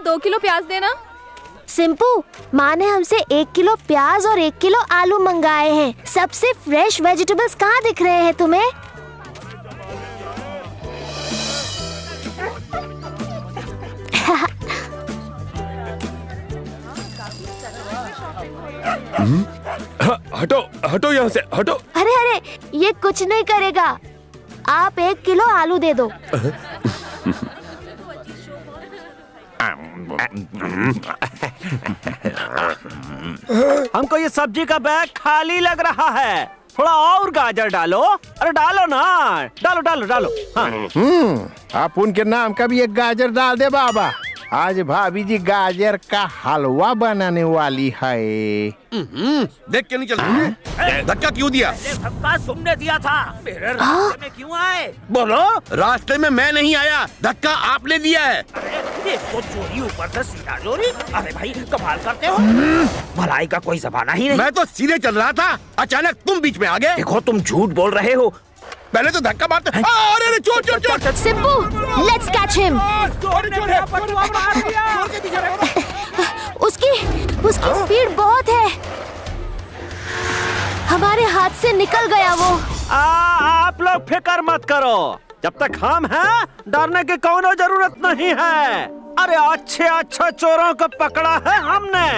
2 kilo प्याज देना। सिंपू, माँ ने हमसे 1 किलो प्याज और 1 किलो आलू मंगाए हैं। सबसे फ्रेश वेजिटेबल्स कहाँ दिख रहे हैं तुम्हें? हटो हटो यहाँ से हटो। अरे अरे, ये कुछ नहीं करेगा। आप 1 किलो आलू दे दो। हमको ये सब्जी का बैग खाली लग रहा है, थोड़ा और गाजर डालो। अरे डालो ना, डालो डालो डालो। हाँ। आप उनके नाम का भी एक गाजर डाल दे बाबा। आज भाभी जी गाजर का हलवा बनाने वाली है। देख के नहीं चल रही। धक्का क्यों दिया? धक्का तुमने दिया था। मेरे रास्ते में क्यों आए? बोलो। रास्ते में मैं नहीं आया, धक्का आपने दिया है। अरे ये तो चोरी ऊपर से सीधा चोरी। अरे भाई कमाल करते हो, भलाई का कोई जमाना ही नहीं। मैं तो सीधे चल रहा था, अचानक तुम बीच में आ गए। देखो तुम झूठ बोल रहे हो। पहले तो धक्का मारते। अरे चोर चोर चोर। सिंपू, लेट्स कैच हिम। उसकी स्पीड बहुत है। हमारे हाथ से निकल गया वो। आप लोग फिक्र मत करो, जब तक हम हैं डरने की कोई जरूरत नहीं है। अरे अच्छे चोरों को पकड़ा है हमने।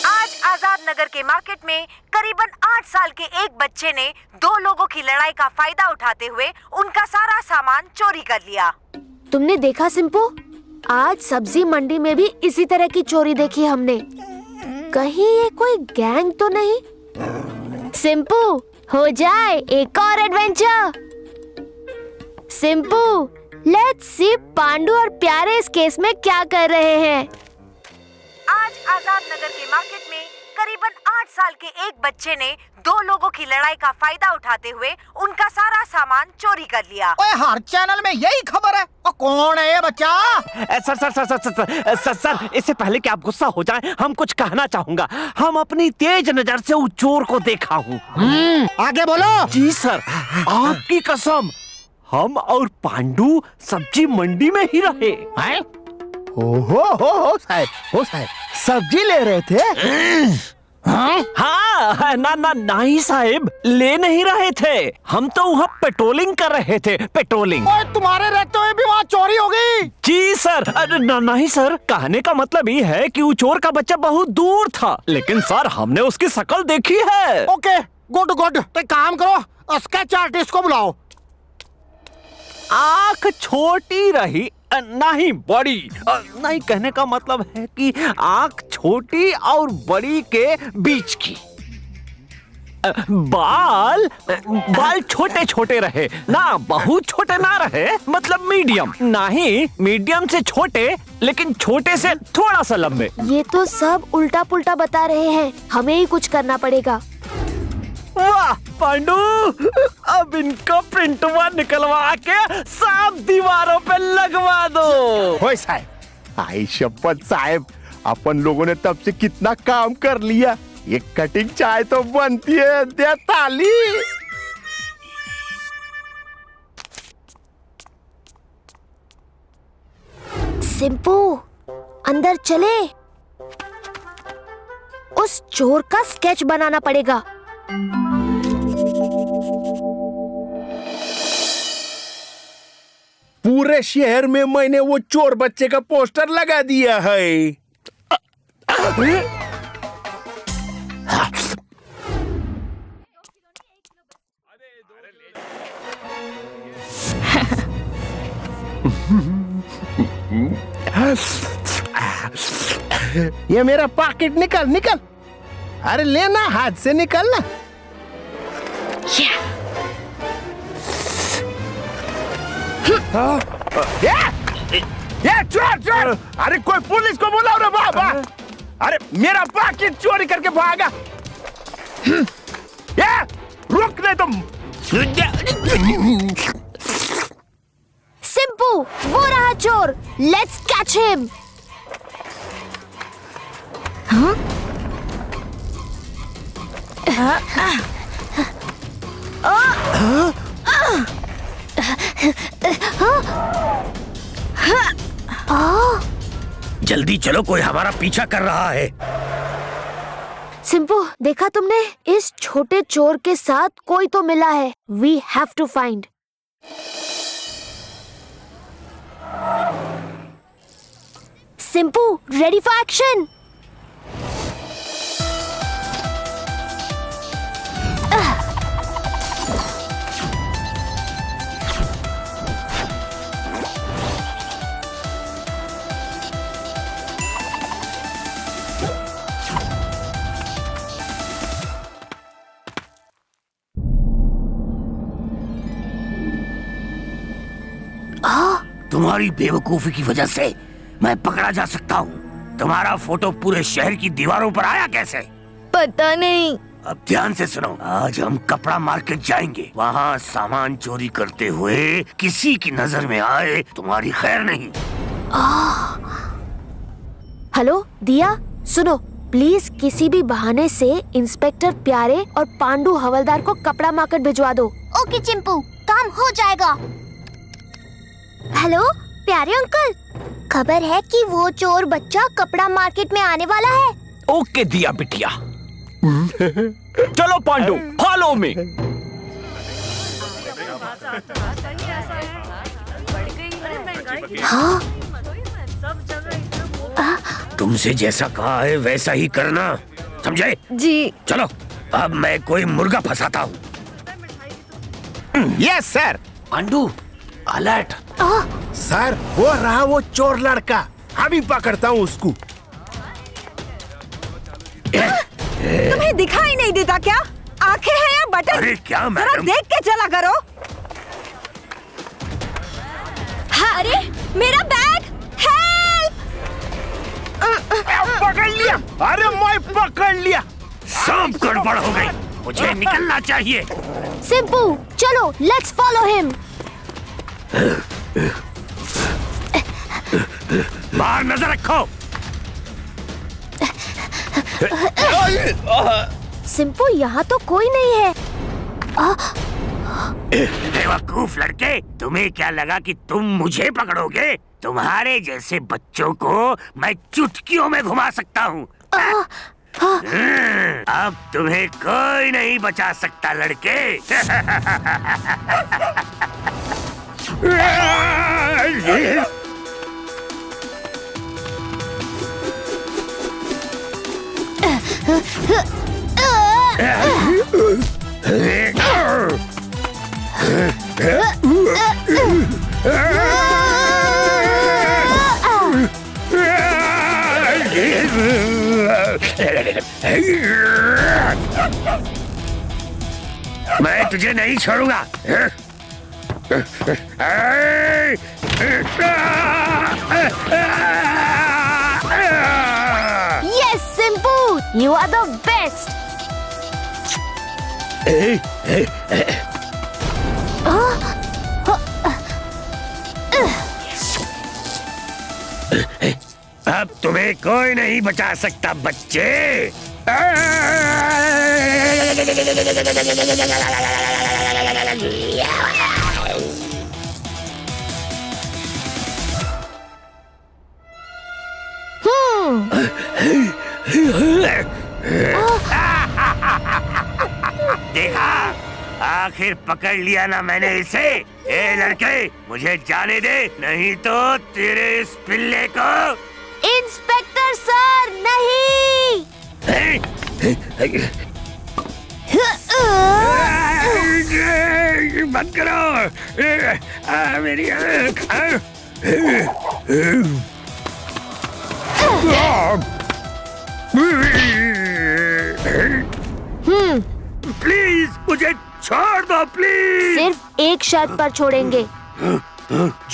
आज आजाद नगर के मार्केट में करीबन 8 साल के एक बच्चे ने 2 लोगों की लड़ाई का फायदा उठाते हुए उनका सारा सामान चोरी कर लिया। तुमने देखा सिंपू, आज सब्जी मंडी में भी इसी तरह की चोरी देखी हमने। कहीं ये कोई गैंग तो नहीं? सिंपू, हो जाए एक और एडवेंचर। सिंपू, लेट्स सी पांडू और प्यारे इस केस में क्या कर रहे हैं। आज आजाद नगर के मार्केट में करीबन 8 साल के एक बच्चे ने 2 लोगों की लड़ाई का फायदा उठाते हुए उनका सारा सामान चोरी कर लिया। ओए, हर चैनल में यही खबर है। और कौन है ये बच्चा? सर, इससे पहले कि आप गुस्सा हो जाएं, हम कुछ कहना चाहूँगा। हम अपनी तेज नजर से उस चोर को देखा हूँ। आगे बोलो। जी सर, आपकी कसम, हम और पांडू सब्जी मंडी में ही रहे। हैं? हो साहब, सब्जी ले रहे थे? हाँ, नहीं साहिब, ले नहीं रहे थे। हम तो वहाँ पेट्रोलिंग कर रहे थे, पेट्रोलिंग। ओए, तुम्हारे रहते हुए भी वहाँ चोरी हो गई? जी सर। अरे नहीं सर, कहने का मतलब ये है कि वो चोर का बच्चा बहुत दूर था, लेकिन सर हमने उसकी शक्ल देखी है। Okay, good. तो काम करो, स्केच आर्टिस्ट को बुलाओ। आँख छोटी रही, नहीं बड़ी। नहीं, कहने का मतलब है कि आँख छोटी और बड़ी के बीच की। बाल छोटे छोटे रहे ना, बहुत छोटे ना रहे, मतलब मीडियम। नहीं, मीडियम से छोटे, लेकिन छोटे से थोड़ा सा लंबे। ये तो सब उल्टा पुल्टा बता रहे हैं, हमें ही कुछ करना पड़ेगा। वाह पांडू, अब इनका प्रिंटवा निकलवा के साफ दीवारों पे लगवा दो। ओए साहब, आई शपथ साहब, अपन लोगों ने तब से कितना काम कर लिया। ये कटिंग चाय तो बनती है। दे ताली। सिंपू, अंदर चले। उस चोर का स्केच बनाना पड़ेगा। पूरे शहर में मैंने वो चोर बच्चे का पोस्टर लगा दिया है। ये मेरा पॉकेट निकल। अरे लेना, हाथ से निकलना। ये चोर! अरे कोई पुलिस को बुलाओ रे बाबा। अरे मेरा पॉकेट चोरी करके भागा। ये रुक नहीं तुम। सिंपू, वो रहा चोर। Let's catch him. जल्दी चलो, कोई हमारा पीछा कर रहा है। सिंपू, देखा तुमने? इस छोटे चोर के साथ कोई तो मिला है। We have to find. Simpu, ready for action. तुम्हारी बेवकूफी की वजह से मैं पकड़ा जा सकता हूँ। तुम्हारा फोटो पूरे शहर की दीवारों पर आया कैसे? पता नहीं। अब ध्यान से सुनो, आज हम कपड़ा मार्केट जाएंगे। वहाँ सामान चोरी करते हुए किसी की नजर में आए तुम्हारी खैर नहीं। हेलो दिया, सुनो प्लीज, किसी भी बहाने से इंस्पेक्टर प्यारे और पांडू हवलदार को कपड़ा मार्केट भिजवा दो। ओके चिंपू, काम हो जाएगा। हेलो प्यारे अंकल, खबर है कि वो चोर बच्चा कपड़ा मार्केट में आने वाला है। ओके दिया बिटिया। चलो पांडू, फॉलो मी। हाँ? तुमसे जैसा कहा है वैसा ही करना, समझे? जी। चलो, अब मैं कोई मुर्गा फंसाता हूँ। Yes sir. Pandu, alert. Sir, वो रहा वो चोर लड़का। अभी पकड़ता हूँ उसको। तुम्हें दिखाई नहीं देता क्या? आंखें हैं या बटन? अरे क्या जरा मैडम? देख के चला करो। हाँ, अरे मेरा बैग, हेल्प! पकड़ लिया। अरे मैं पकड़ लिया। सब गड़बड़ हो गई, मुझे निकलना चाहिए। सिंपू, चलो लेट्स फॉलो हिम। बाहर नजर रखो। सिंपू, यहाँ तो कोई नहीं है। बेवकूफ लड़के, तुम्हें क्या लगा कि तुम मुझे पकड़ोगे? तुम्हारे जैसे बच्चों को मैं चुटकियों में घुमा सकता हूँ। अब तुम्हें कोई नहीं बचा सकता लड़के। मैं तुझे नहीं छोड़ूंगा। Yes Simpu, you are the best. अब तुम्हें कोई नहीं बचा सकता बच्चे। देखा, आखिर पकड़ लिया ना मैंने इसे। ए लड़के, मुझे जाने दे, नहीं तो तेरे इस पिल्ले को। इंस्पेक्टर सर, नहीं। बंद करो मेरी आँख। प्लीज मुझे छोड़ दो, प्लीज। सिर्फ एक शर्त पर छोड़ेंगे।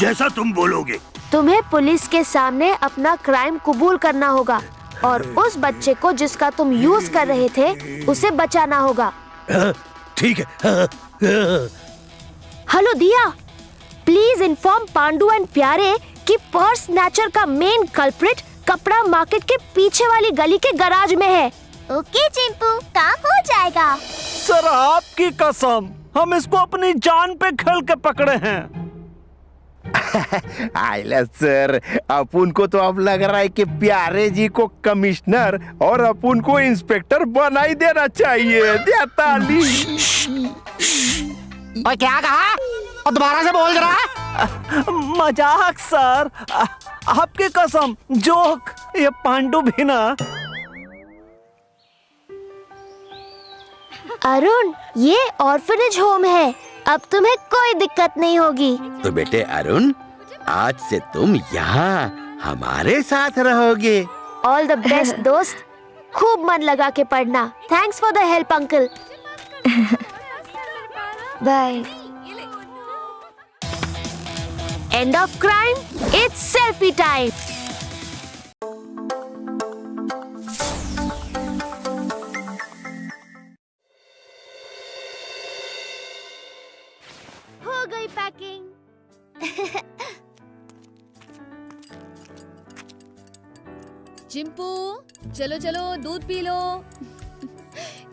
जैसा तुम बोलोगे। तुम्हें पुलिस के सामने अपना क्राइम कबूल करना होगा और उस बच्चे को जिसका तुम यूज कर रहे थे उसे बचाना होगा। ठीक है। हेलो दिया, प्लीज इन्फॉर्म पांडू एंड प्यारे कि पर्स स्नैचर का मेन कल्प्रिट कपड़ा मार्केट के पीछे वाली गली के गैराज में है। ओके चिंपू, काम हो जाएगा। सर आपकी कसम, हम इसको अपनी जान पे खेल के पकड़े हैं। आइला सर, अपुन को तो अब लग रहा है कि प्यारे जी को कमिश्नर और अपुन को इंस्पेक्टर बना ही देना चाहिए। दिया ताली। और क्या कहा? और दोबारा से बोल रहा? मजाक सर, आपकी कसम, जोक। ये पांडु भी ना। अरुण, ये ऑर्फनेज होम है, अब तुम्हें कोई दिक्कत नहीं होगी। तो बेटे अरुण, आज से तुम यहाँ हमारे साथ रहोगे। ऑल द बेस्ट दोस्त, खूब मन लगा के पढ़ना। Thanks for the help uncle. Bye. End of crime, it's selfie time. हो गई पैकिंग। चिंपू, चलो चलो दूध पी लो।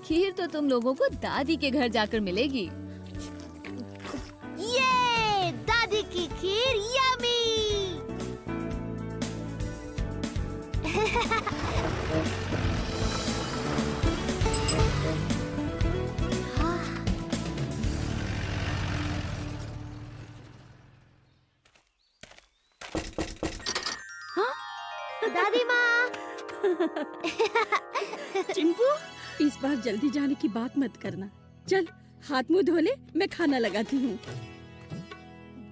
खीर तो तुम लोगों को दादी के घर जाकर मिलेगी। ये दादी की खीर यमी। दादी माँ। चिंपू, इस बार जल्दी जाने की बात मत करना। चल हाथ मुंह धो ले, मैं खाना लगाती हूँ।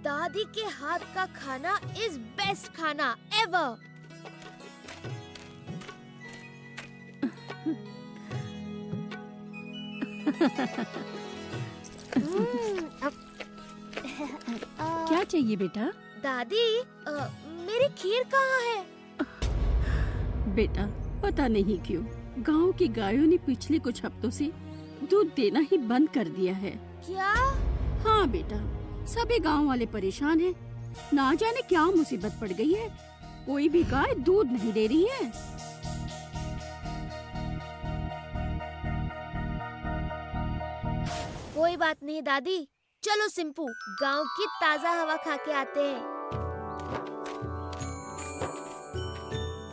दादी के हाथ का खाना इज बेस्ट खाना एवर। क्या चाहिए बेटा? दादी, मेरी खीर कहाँ है? बेटा, पता नहीं क्यों गांव की गायों ने पिछले कुछ हफ्तों से दूध देना ही बंद कर दिया है। क्या? हाँ बेटा, सभी गांव वाले परेशान हैं। ना जाने क्या मुसीबत पड़ गई है, कोई भी गाय दूध नहीं दे रही है। कोई बात नहीं दादी, चलो सिंपू, गांव की ताजा हवा खा के आते हैं।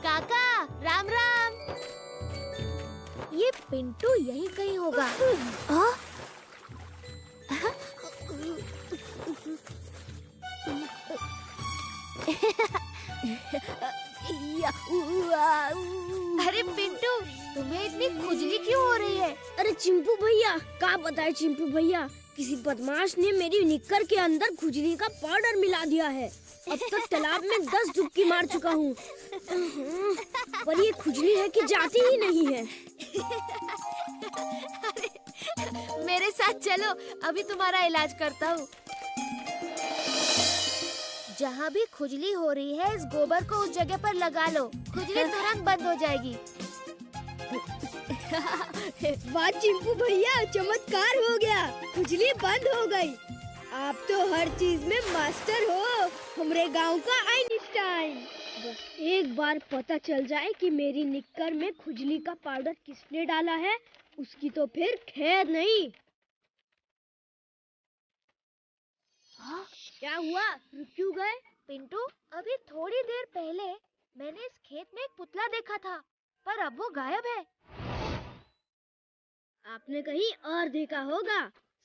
काका, राम राम। ये पिंटू यहीं कहीं होगा। हाँ? अरे पिंटू, तुम्हें इतनी खुजली क्यों हो रही है? अरे चिंपू भैया, क्या बताए चिंपू भैया, किसी बदमाश ने मेरी निक्कर के अंदर खुजली का पाउडर मिला दिया है। अब तक तालाब में 10 डुबकी मार चुका हूँ, पर ये खुजली है कि जाती ही नहीं है। मेरे साथ चलो, अभी तुम्हारा इलाज करता हूँ। जहाँ भी खुजली हो रही है, इस गोबर को उस जगह पर लगा लो, खुजली तुरंत बंद हो जाएगी। वाह चिंपू भैया, चमत्कार हो गया, खुजली बंद हो गई। आप तो हर चीज में मास्टर हो, हमरे गांव का आइंस्टाइन। बस एक बार पता चल जाए कि मेरी निक्कर में खुजली का पाउडर किसने डाला है, उसकी तो फिर खैर नहीं। हाँ? क्या हुआ, रुक क्यों गए? पिंटू, अभी थोड़ी देर पहले मैंने इस खेत में एक पुतला देखा था, पर अब वो गायब है। आपने कहीं और देखा होगा,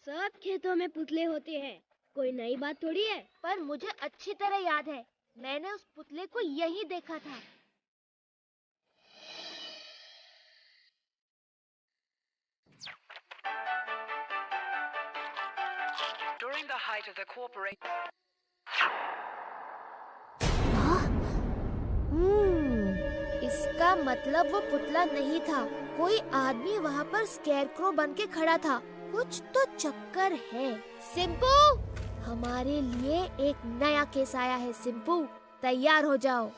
सब खेतों में पुतले होते हैं, कोई नई बात थोड़ी है। पर मुझे अच्छी तरह याद है, मैंने उस पुतले को यहीं देखा था। During the height of the corporation. इसका मतलब वो पुतला नहीं था, कोई आदमी वहाँ पर स्केरक्रो बन के खड़ा था। कुछ तो चक्कर है। सिंपू, हमारे लिए एक नया केस आया है। सिंपू, तैयार हो जाओ।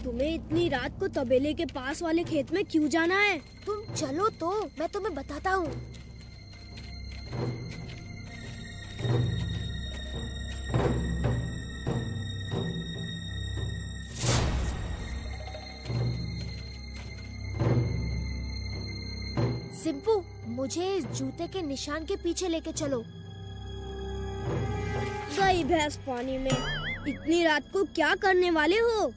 तुम्हें इतनी रात को तबेले के पास वाले खेत में क्यों जाना है? तुम चलो तो मैं तुम्हें बताता हूँ। सिंपू, मुझे इस जूते के निशान के पीछे लेके चलो। गई भैंस पानी में। इतनी रात को क्या करने वाले हो?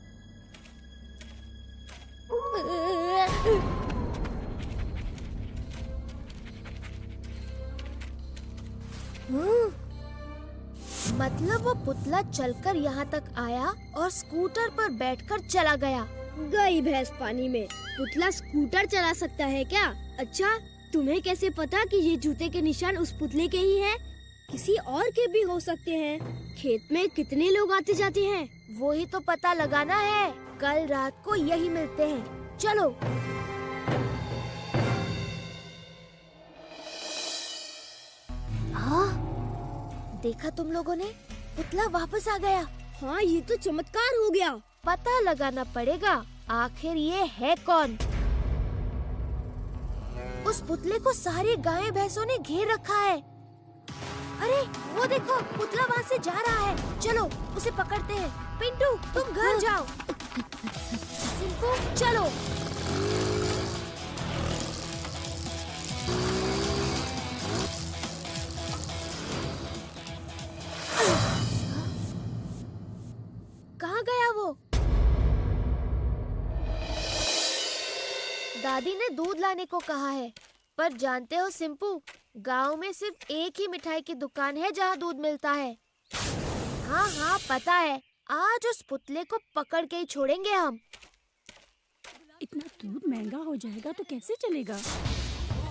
मतलब वो पुतला चलकर यहाँ तक आया और स्कूटर पर बैठकर चला गया। गई भैंस पानी में। पुतला स्कूटर चला सकता है क्या? अच्छा, तुम्हें कैसे पता कि ये जूते के निशान उस पुतले के ही हैं? किसी और के भी हो सकते हैं। खेत में कितने लोग आते जाते हैं? वो ही तो पता लगाना है। कल रात को यही मिलते हैं। चलो। हाँ, देखा तुम लोगों ने? पुतला वापस आ गया। हाँ, ये तो चमत्कार हो गया। पता लगाना पड़ेगा आखिर ये है कौन। उस पुतले को सारी गायें भैंसों ने घेर रखा है। अरे वो देखो, पुतला वहाँ से जा रहा है। चलो उसे पकड़ते हैं। पिंटू, तुम घर जाओ। सिंपू, चलो। कहाँ गया वो? दादी ने दूध लाने को कहा है, पर जानते हो सिंपू, गांव में सिर्फ एक ही मिठाई की दुकान है जहाँ दूध मिलता है। हाँ हाँ पता है। आज उस पुतले को पकड़ के ही छोड़ेंगे हम। इतना दूध महंगा हो जाएगा तो कैसे चलेगा?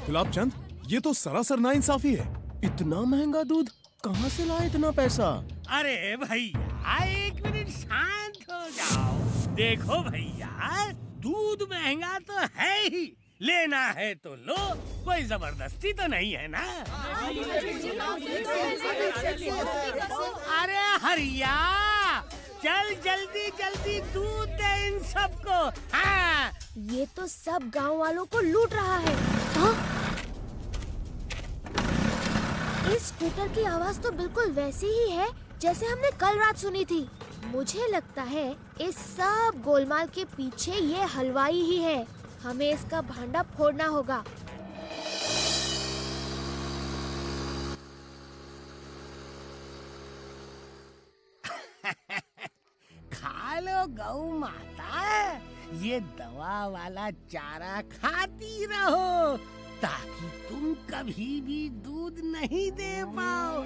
गुलाब चंद, ये तो सरासर नाइंसाफी है। इतना महंगा दूध कहाँ से लाए इतना पैसा? अरे भैया, एक मिनट शांत हो जाओ। देखो भैया, दूध महंगा तो है ही, लेना है तो लो, कोई जबरदस्ती तो नहीं है ना। अरे हरिया, चल जल्दी जल्दी दूध दे इन सबको। हाँ, ये तो सब गांव वालों को लूट रहा है। हाँ? इस स्कूटर की आवाज तो बिल्कुल वैसी ही है जैसे हमने कल रात सुनी थी। मुझे लगता है इस सब गोलमाल के पीछे ये हलवाई ही है। हमें इसका भांडा फोड़ना होगा। खा लो गौ माता, ये दवा वाला चारा खाती रहो ताकि तुम कभी भी दूध नहीं दे पाओ।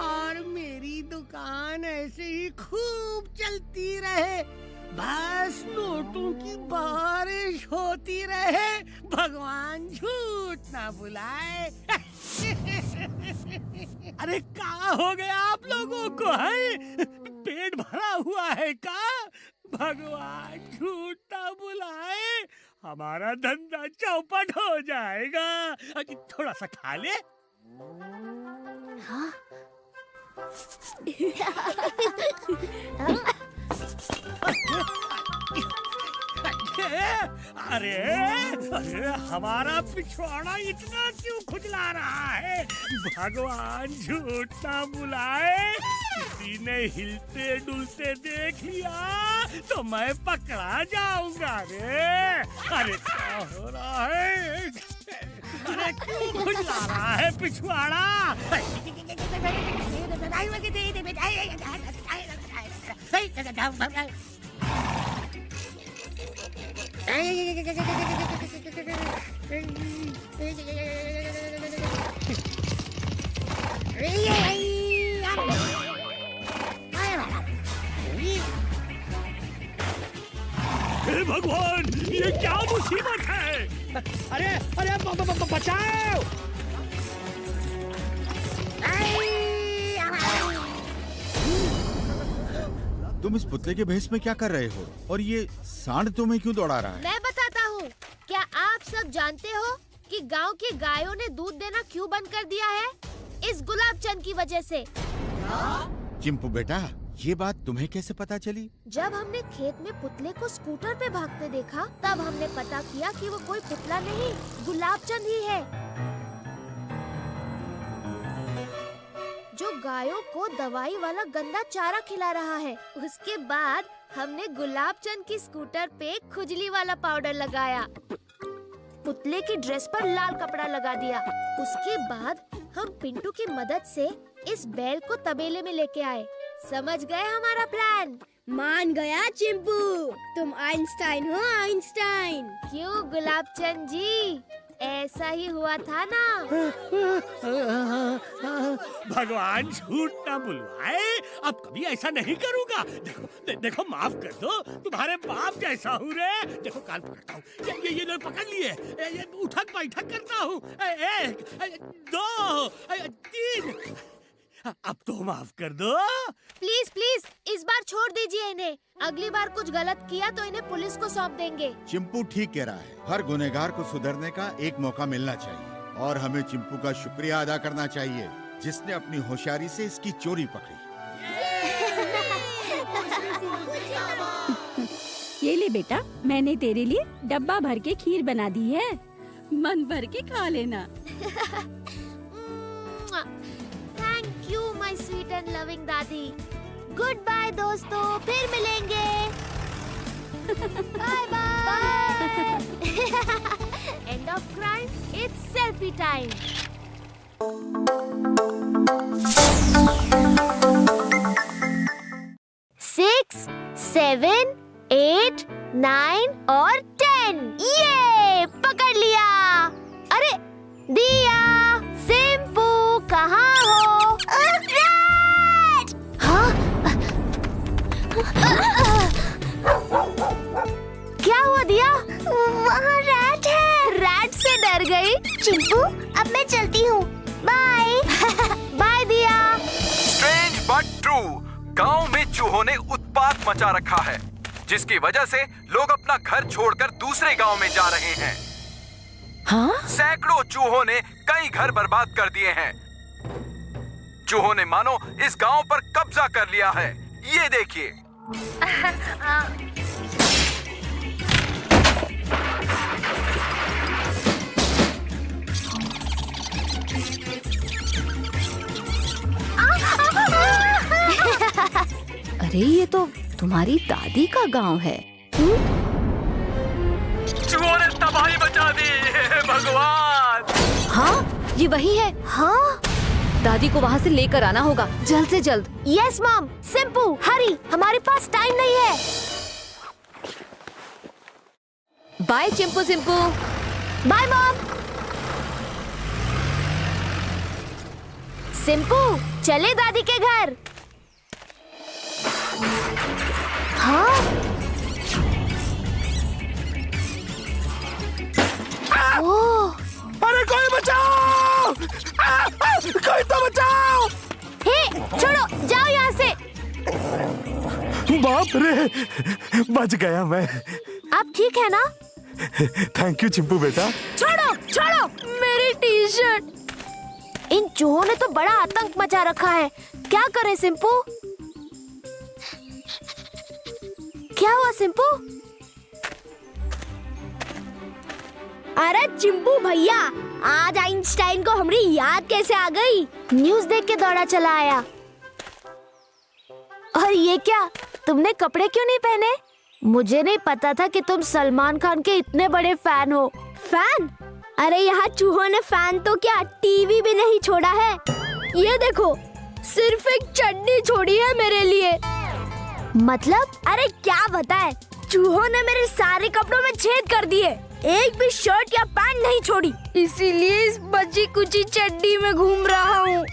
और मेरी दुकान ऐसे ही खूब चलती रहे, बस नोटों की बारिश होती रहे, भगवान झूठ ना बुलाए। अरे क्या हो गया आप लोगों को है? पेट भरा हुआ है का? भगवान झूठ ना बुलाए, हमारा धंधा चौपट हो जाएगा। थोड़ा सा खा ले। हाँ? अरे अरे, हमारा पिछवाड़ा इतना क्यों खुजला रहा है? भगवान झूठ ना बुलाए, किसी ने हिलते डुलते देख लिया तो मैं पकड़ा जाऊंगा रे। अरे क्या हो रहा है? अरे क्यों खुजला रहा है पिछवाड़ा? हे भगवान, ये क्या मुसीबत है? अरे अरे बचाओ! तुम इस पुतले के भेष में क्या कर रहे हो? और ये सांड तुम्हें क्यों दौड़ा रहा है? मैं बताता हूँ। क्या आप सब जानते हो कि गांव की गायों ने दूध देना क्यों बंद कर दिया है? इस गुलाब चंद की वजह से। चिंपू बेटा, ये बात तुम्हें कैसे पता चली? जब हमने खेत में पुतले को स्कूटर पे भागते देखा, तब हमने पता किया कि वो कोई पुतला नहीं, गुलाब चंद ही है, जो गायों को दवाई वाला गंदा चारा खिला रहा है। उसके बाद हमने गुलाब चंद की स्कूटर पे खुजली वाला पाउडर लगाया। पुतले की ड्रेस पर लाल कपड़ा लगा दिया। उसके बाद हम पिंटू की मदद से इस बैल को तबेले में लेके आए। समझ गए हमारा प्लान? मान गया चिंपू, तुम आइंस्टाइन हो आइंस्टाइन। क्यों गुलाब चंद जी, ऐसा ही हुआ था ना? भगवान झूठ ना बुलवाए, अब कभी ऐसा नहीं करूँगा। देखो माफ कर दो, तुम्हारे बाप जैसा हूँ रे। देखो कान पकड़ता हूँ, ये लोग पकड़ लिए, ये उठक बैठक करता हूँ। 1 2 3, अब तो माफ कर दो। प्लीज प्लीज इस बार छोड़ दीजिए इन्हें। अगली बार कुछ गलत किया तो इन्हें पुलिस को सौंप देंगे। चिंपू ठीक कह रहा है, हर गुनहगार को सुधरने का एक मौका मिलना चाहिए और हमें चिंपू का शुक्रिया अदा करना चाहिए जिसने अपनी होशियारी से इसकी चोरी पकड़ी। ये ले बेटा, मैंने तेरे लिए डब्बा भर के खीर बना दी है, मन भर के खा लेना। Thank you my sweet and loving दादी। गुड बाय दोस्तों, फिर मिलेंगे। Bye bye. End of crime, it's selfie time. 6, 7, 8, 9 और 10। ये पकड़ लिया। अरे दिया, सिंपू कहाँ हो? क्या हुआ दिया? वहाँ रैट है। रैट से डर गई? चिंपू, अब मैं चलती हूँ। बाय। बाय दिया। स्ट्रेंज बट ट्रू, गांव में चूहों ने उत्पात मचा रखा है, जिसकी वजह से लोग अपना घर छोड़कर दूसरे गांव में जा रहे हैं। हाँ? सैकड़ों चूहों ने कई घर बर्बाद कर दिए हैं। चूहों ने मानो इस गांव पर कब्जा कर लिया है। ये देखिए। अरे ये तो तुम्हारी दादी का गांव है। चूहों ने तबाही मचा दी। भगवान! हाँ, ये वही है। हाँ? दादी को वहाँ से लेकर आना होगा, जल्द से जल्द। Yes mom. सिंपू हरी, हमारे पास टाइम नहीं है। Bye Chimpu Simpu. Bye mom. Simpu चले दादी के घर। हाँ? ओह! अरे कोई बचाओ! कोई तो बचाओ! हे, छोड़ो, जाओ यहाँ से। बाप रे, बच गया मैं। आप ठीक है ना? थैंक यू चिंपू बेटा। छोड़ो, छोड़ो मेरी टी शर्ट। इन चूहों ने तो बड़ा आतंक मचा रखा है। क्या करें सिंपू? क्या हुआ सिंपू? अरे चिंपू भैया, आज आइंस्टाइन को हमारी याद कैसे आ गई? न्यूज़ देख के दौड़ा चला आया। और ये क्या, तुमने कपड़े क्यों नहीं पहने? मुझे नहीं पता था कि तुम सलमान खान के इतने बड़े फैन हो। फैन? अरे यहाँ चूहों ने फैन तो क्या, टीवी भी नहीं छोड़ा है। ये देखो, सिर्फ एक चड्डी छोड़ी है मेरे लिए। मतलब? अरे क्या बताए, चूहों ने मेरे सारे कपड़ों में छेद कर दिए, एक भी शर्ट या पैंट नहीं छोड़ी, इसीलिए इस बची कुची चड्डी में घूम रहा हूँ।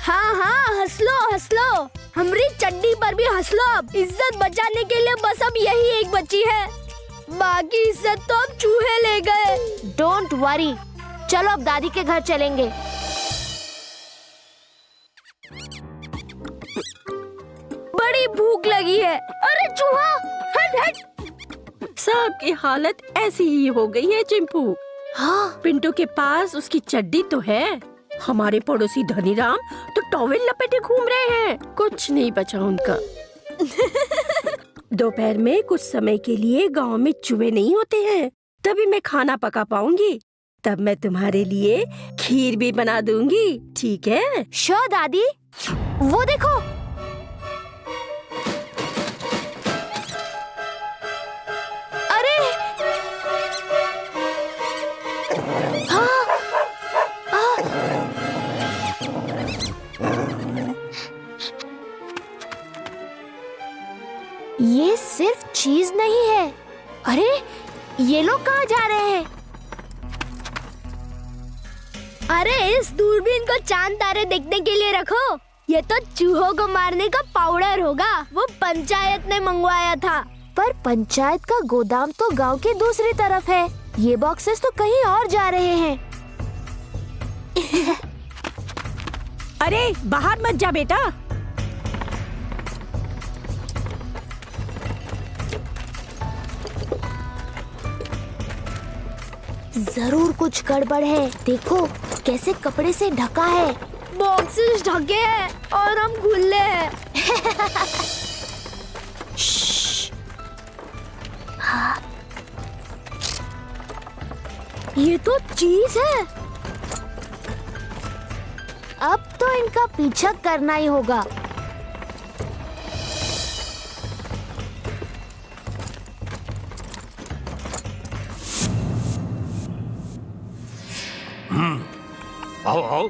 हाँ हाँ, हंस लो हंस लो, हमारी चड्डी पर भी हंस लो। अब इज्जत बचाने के लिए बस अब यही एक बची है, बाकी इज्जत तो अब चूहे ले गए। डोंट वरी, चलो अब दादी के घर चलेंगे। बड़ी भूख लगी है। अरे चूहा, हट हट। सबकी हालत ऐसी ही हो गई है चिंपू। हाँ? पिंटू के पास उसकी चड्डी तो है, हमारे पड़ोसी धनीराम तो टॉवेल लपेटे घूम रहे हैं, कुछ नहीं बचा उनका। दोपहर में कुछ समय के लिए गांव में चूहे नहीं होते हैं, तभी मैं खाना पका पाऊंगी, तब मैं तुम्हारे लिए खीर भी बना दूंगी, ठीक है? श्योर दादी। वो देखो, अरे ये सिर्फ चीज नहीं है। अरे ये लोग कहाँ जा रहे हैं? अरे इस दूरबीन को चांद तारे देखने के लिए रखो। ये तो चूहों को मारने का पाउडर होगा, वो पंचायत ने मंगवाया था। पर पंचायत का गोदाम तो गांव के दूसरी तरफ है। ये बॉक्सेस तो कहीं और जा रहे हैं। अरे बाहर मत जा बेटा। जरूर कुछ गड़बड़ है। देखो कैसे कपड़े से ढका है। बॉक्सेस ढके हैं और हम खुले हैं। ये तो चीज है। अब तो इनका पीछा करना ही होगा। आओ आओ।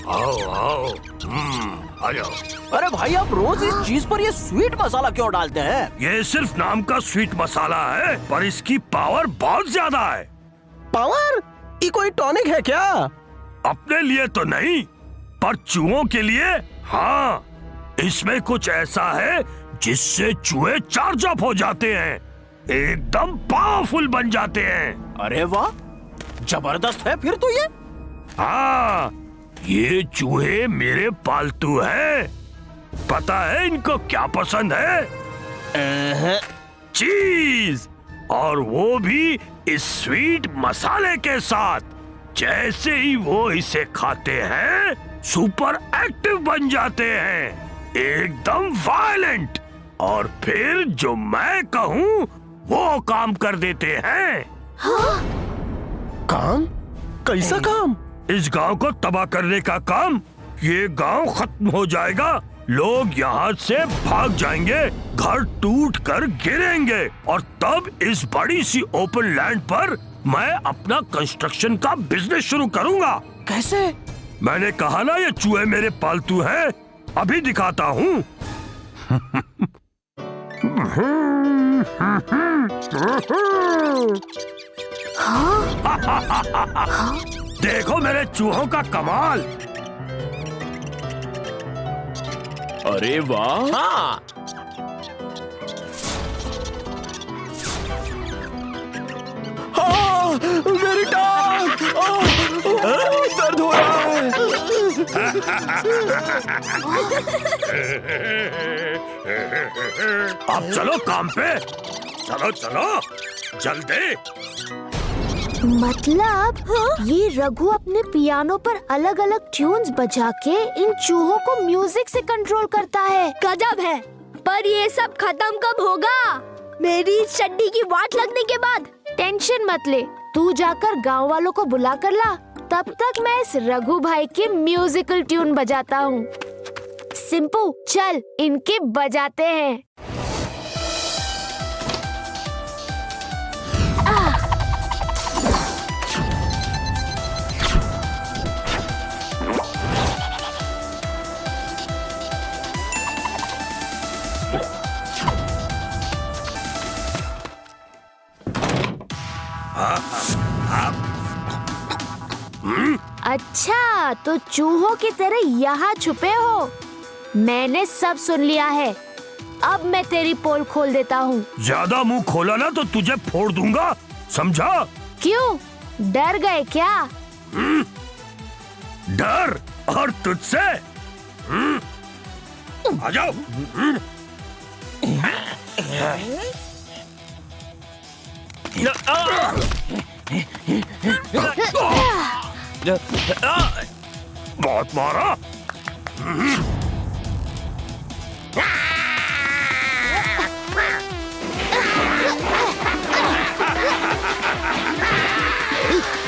आओ आओ। आ जाओ। अरे भाई आप रोज इस चीज पर ये स्वीट मसाला क्यों डालते हैं? ये सिर्फ नाम का स्वीट मसाला है, पर इसकी पावर बहुत ज्यादा है। पावर? ये कोई टॉनिक है क्या? अपने लिए तो नहीं, पर चूहों के लिए हाँ। इसमें कुछ ऐसा है जिससे चूहे चार्ज अप हो जाते हैं, एकदम पावरफुल बन जाते हैं। अरे वाह, जबरदस्त है फिर तो ये। हाँ, ये चूहे मेरे पालतू हैं। पता है इनको क्या पसंद है? चीज, और वो भी इस स्वीट मसाले के साथ। जैसे ही वो इसे खाते हैं, सुपर एक्टिव बन जाते हैं, एकदम वायलेंट, और फिर जो मैं कहूँ वो काम कर देते हैं। हाँ? काम? कैसा काम? इस गांव को तबाह करने का काम। ये गांव खत्म हो जाएगा, लोग यहाँ से भाग जाएंगे, घर टूट कर गिरेंगे, और तब इस बड़ी सी ओपन लैंड पर मैं अपना कंस्ट्रक्शन का बिजनेस शुरू करूंगा। कैसे? मैंने कहा ना ये चूहे मेरे पालतू हैं, अभी दिखाता हूँ। देखो मेरे चूहों का कमाल। अरे वाह। हाँ। मेरी टांग, दर्द हो रहा है। अब चलो काम पे, चलो चलो जल्दी। मतलब ये रघु अपने पियानो पर अलग अलग ट्यून्स बजा के इन चूहों को म्यूजिक से कंट्रोल करता है। गजब है, पर ये सब खत्म कब होगा? मेरी चड्डी की वाट लगने के बाद। टेंशन मत ले, तू जाकर गांव वालों को बुला कर ला। तब तक मैं इस रघु भाई के म्यूजिकल ट्यून बजाता हूँ। सिंपू चल इनके बजाते हैं। अच्छा, तो चूहों की तरह यहाँ छुपे हो। मैंने सब सुन लिया है। अब मैं तेरी पोल खोल देता हूँ। ज्यादा मुंह खोला ना तो तुझे फोड़ दूंगा, समझा? क्यों, डर गए क्या? डर और तुझसे? आ जाओ। बहुत मारा।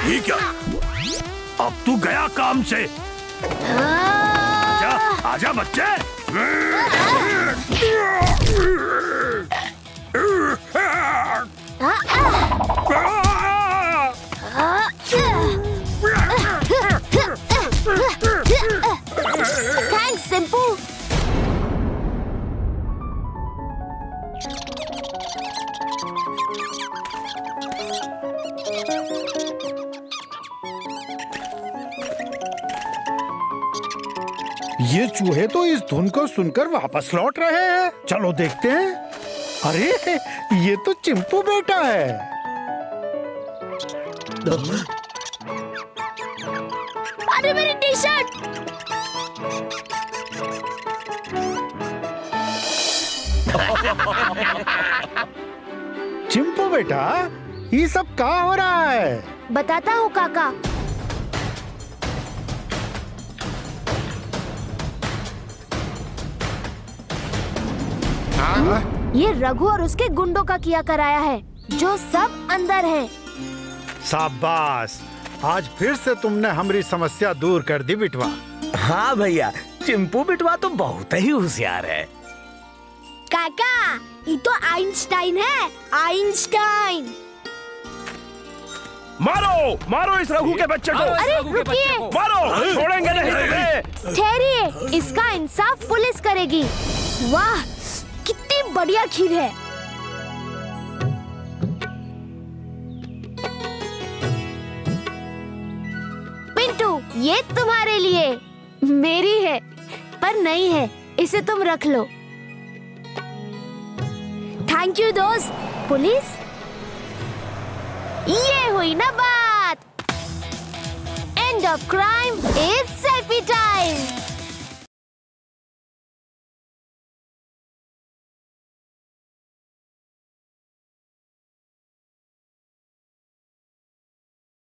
ये क्या? अब तू गया काम से। आजा, आजा बच्चे। ये चूहे तो इस धुन को सुनकर वापस लौट रहे हैं। चलो देखते हैं। अरे ये तो चिंपू बेटा है। अरे मेरी टी शर्ट। चिंपू बेटा, ये सब क्या हो रहा है? बताता हूँ काका। ये रघु और उसके गुंडों का किया कराया है, जो सब अंदर हैं। शाबाश, आज फिर से तुमने हमारी समस्या दूर कर दी बिटवा। हाँ भैया, चिंपू बिटवा तो बहुत ही होशियार है। काका, ये तो आइंस्टाइन है, आइंस्टाइन। मारो मारो इस रघु के बच्चे को। अरे रुकिए, मारो, छोड़ेंगे नहीं। ठहरिए, इसका इंसाफ पुलिस करेगी। वाह, कितनी बढ़िया खीर है। पिंटू, ये तुम्हारे लिए। मेरी है पर नहीं है, इसे तुम रख लो। थैंक यू दोस्त। पुलिस, ये हुई ना बात। And of crime, it's selfie time.